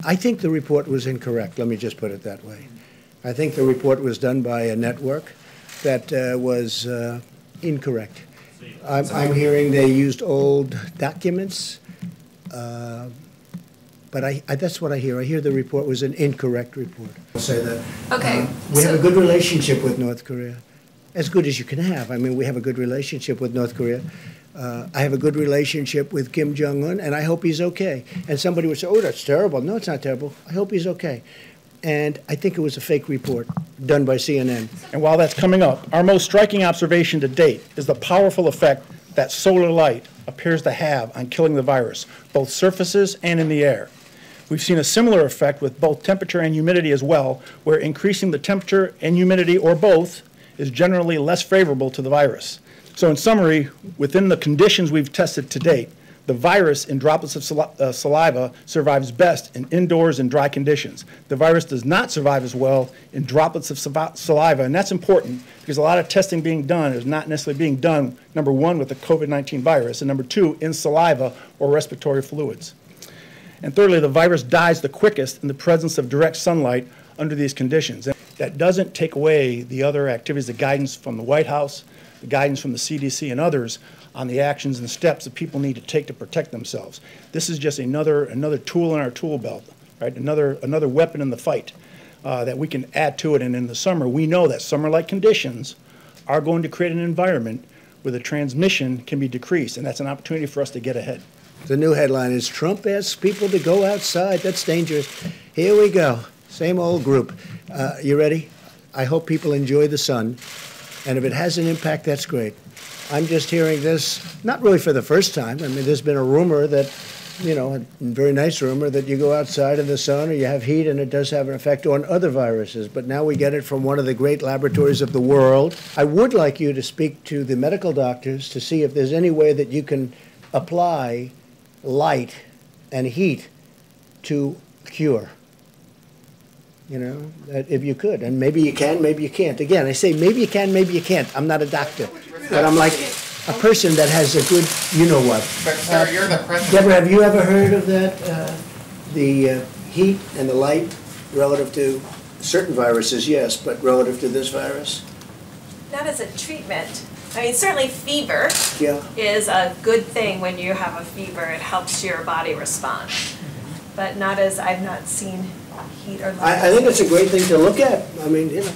I think the report was incorrect. Let me just put it that way. I think the report was done by a network that was incorrect. I'm hearing they used old documents, but that's what I hear. I hear the report was an incorrect report. I'll say that. Okay. We have a good relationship with North Korea, as good as you can have. I mean, we have a good relationship with North Korea. I have a good relationship with Kim Jong Un, and I hope he's okay. And somebody would say, oh, that's terrible. No, it's not terrible. I hope he's okay. And I think it was a fake report done by CNN. And while that's coming up, our most striking observation to date is the powerful effect that solar light appears to have on killing the virus, both surfaces and in the air. We've seen a similar effect with both temperature and humidity as well, where increasing the temperature and humidity, or both, is generally less favorable to the virus. So in summary, within the conditions we've tested to date, the virus in droplets of saliva survives best in indoors and dry conditions. The virus does not survive as well in droplets of saliva, and that's important because a lot of testing being done is not necessarily being done, number one, with the COVID-19 virus, and number two, in saliva or respiratory fluids. And thirdly, the virus dies the quickest in the presence of direct sunlight under these conditions. And that doesn't take away the other activities, the guidance from the White House, the guidance from the CDC and others on the actions and steps that people need to take to protect themselves. This is just another tool in our tool belt, right? Another weapon in the fight that we can add to it. And in the summer, we know that summer-like conditions are going to create an environment where the transmission can be decreased, and that's an opportunity for us to get ahead. The new headline is, Trump asks people to go outside. That's dangerous. Here we go. Same old group. You ready? I hope people enjoy the sun. And if it has an impact, that's great. I'm just hearing this, not really for the first time. I mean, there's been a rumor that, you know, a very nice rumor that you go outside in the sun or you have heat and it does have an effect on other viruses. But now we get it from one of the great laboratories of the world. I would like you to speak to the medical doctors to see if there's any way that you can apply light and heat to cure. You know, if you could. And maybe you can, maybe you can't. Again, I say maybe you can, maybe you can't. I'm not a doctor. But I'm like a person that has a good, you know what. But sir, you're the president. Deborah, have you ever heard of that? The heat and the light relative to certain viruses, yes, but relative to this virus? Not as a treatment. I mean, certainly fever Yeah. is a good thing when you have a fever. It helps your body respond. But not as, I've not seen heat or light. I think it's a great thing to look at. I mean, you know.